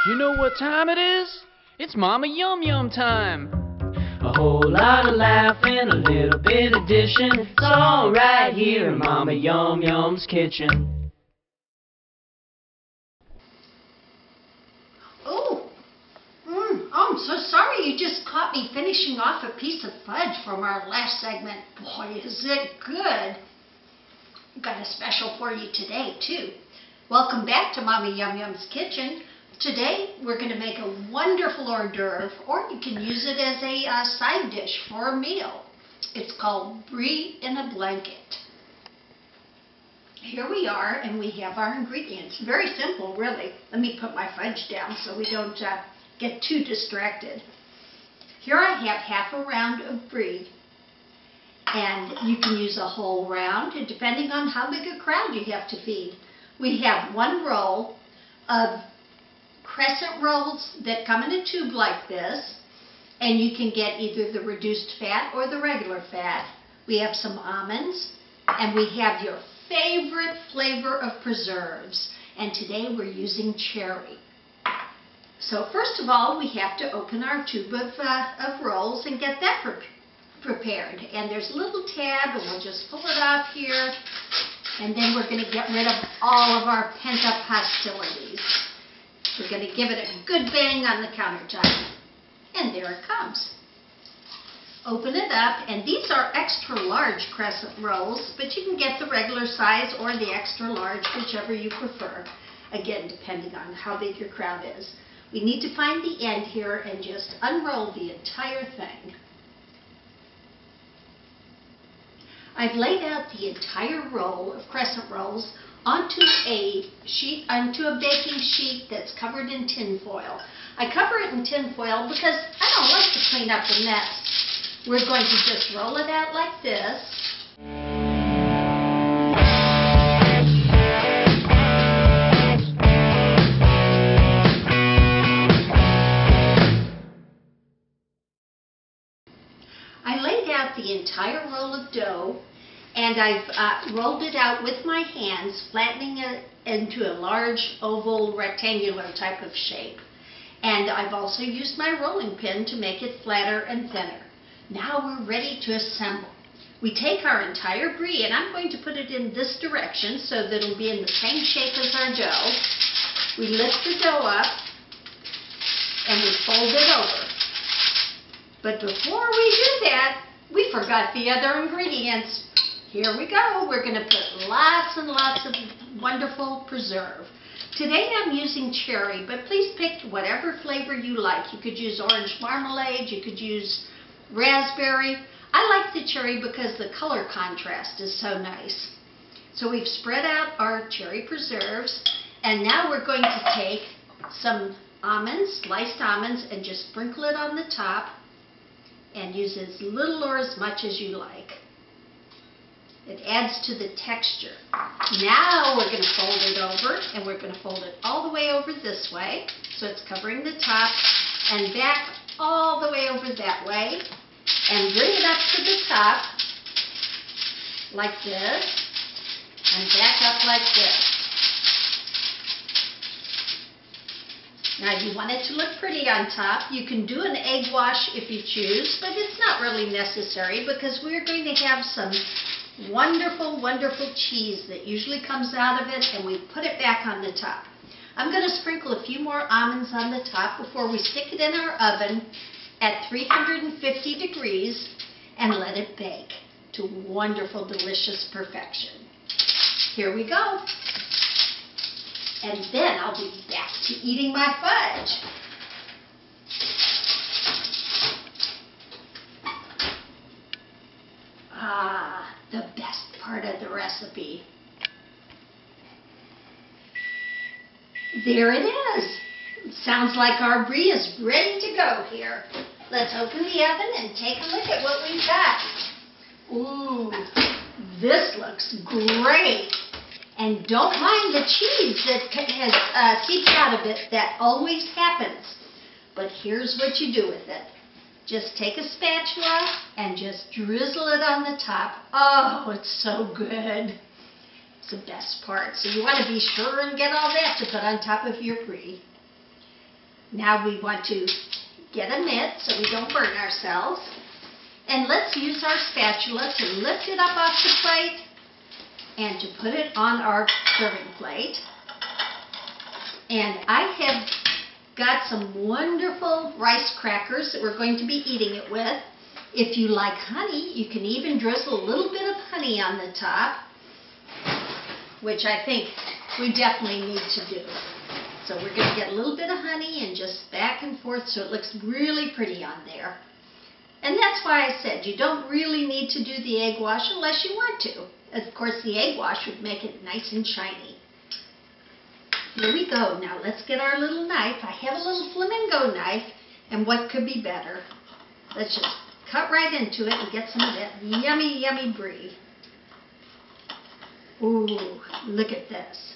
You know what time it is? It's Mama Yum Yum time. A whole lot of laughing, a little bit of dishing. It's all right here in Mama Yum Yum's kitchen. Oh, I'm so sorry. You just caught me finishing off a piece of fudge from our last segment. Boy, is it good. Got a special for you today, too. Welcome back to Mama Yum Yum's kitchen. Today, we're going to make a wonderful hors d'oeuvre, or you can use it as a side dish for a meal. It's called Brie in a blanket. Here we are, and we have our ingredients. Very simple, really. Let me put my fudge down so we don't get too distracted. Here I have half a round of Brie, and you can use a whole round, depending on how big a crowd you have to feed. We have one roll of crescent rolls that come in a tube like this, and you can get either the reduced fat or the regular fat. We have some almonds, and we have your favorite flavor of preserves, and today we're using cherry. So first of all, we have to open our tube of rolls and get that prepared. And there's a little tab, and we'll just pull it off here, and then we're going to get rid of all of our pent-up hostilities. We're going to give it a good bang on the countertop. And there it comes. Open it up, and these are extra large crescent rolls, but you can get the regular size or the extra large, whichever you prefer. Again, depending on how big your crowd is. We need to find the end here and just unroll the entire thing. I've laid out the entire roll of crescent rolls onto a baking sheet that's covered in tin foil. I cover it in tin foil because I don't like to clean up a mess. We're going to just roll it out like this. I laid out the entire roll of dough, and I've rolled it out with my hands, flattening it into a large oval rectangular type of shape. And I've also used my rolling pin to make it flatter and thinner. Now we're ready to assemble. We take our entire Brie, and I'm going to put it in this direction so that it'll be in the same shape as our dough. We lift the dough up, and we fold it over. But before we do that, we forgot the other ingredients. Here we go. We're going to put lots and lots of wonderful preserve. Today I'm using cherry, but please pick whatever flavor you like. You could use orange marmalade, you could use raspberry. I like the cherry because the color contrast is so nice. So we've spread out our cherry preserves, and now we're going to take some almonds, sliced almonds, and just sprinkle it on the top, and use as little or as much as you like. It adds to the texture. Now we're going to fold it over, and we're going to fold it all the way over this way, so it's covering the top, and back all the way over that way, and bring it up to the top, like this, and back up like this. Now you want it to look pretty on top. You can do an egg wash if you choose, but it's not really necessary because we're going to have some wonderful, wonderful cheese that usually comes out of it, and we put it back on the top. I'm going to sprinkle a few more almonds on the top before we stick it in our oven at 350 degrees and let it bake to wonderful, delicious perfection. Here we go. And then I'll be back to eating my fudge. Ah, the best part of the recipe. There it is. Sounds like our Brie is ready to go here. Let's open the oven and take a look at what we've got. Ooh, this looks great. And don't mind the cheese that has seeped out of it. That always happens. But here's what you do with it. Just take a spatula and just drizzle it on the top. Oh, it's so good. It's the best part. So you want to be sure and get all that to put on top of your Brie. Now we want to get a mitt so we don't burn ourselves. And let's use our spatula to lift it up off the plate and to put it on our serving plate. And I have got some wonderful rice crackers that we're going to be eating it with. If you like honey, you can even drizzle a little bit of honey on the top, which I think we definitely need to do. So we're going to get a little bit of honey and just back and forth so it looks really pretty on there. And that's why I said you don't really need to do the egg wash unless you want to. Of course, the egg wash would make it nice and shiny. Here we go. Now let's get our little knife. I have a little flamingo knife, and what could be better? Let's just cut right into it and get some of that yummy, yummy brie. Ooh, look at this.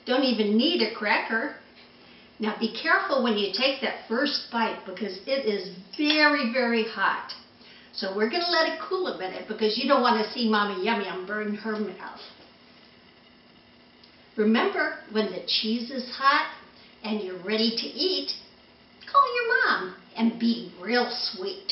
Don't even need a cracker. Now be careful when you take that first bite because it is very, very hot. So we're going to let it cool a minute because you don't want to see Mama Yum Yum burn her mouth. Remember, when the cheese is hot and you're ready to eat, call your mom and be real sweet.